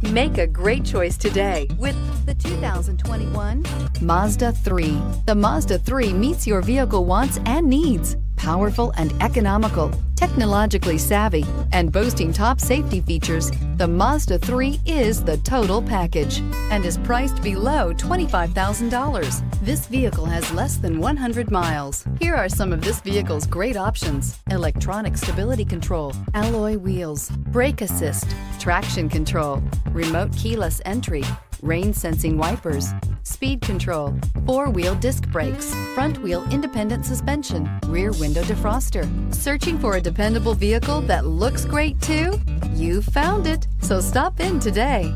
Make a great choice today with the 2021 Mazda 3. The Mazda 3 meets your vehicle wants and needs. Powerful and economical, technologically savvy, and boasting top safety features, the Mazda 3 is the total package and is priced below $25,000. This vehicle has less than 100 miles. Here are some of this vehicle's great options: electronic stability control, alloy wheels, brake assist, traction control, remote keyless entry, rain sensing wipers, speed control, four-wheel disc brakes, front wheel independent suspension, rear window defroster. Searching for a dependable vehicle that looks great too? You found it, so stop in today.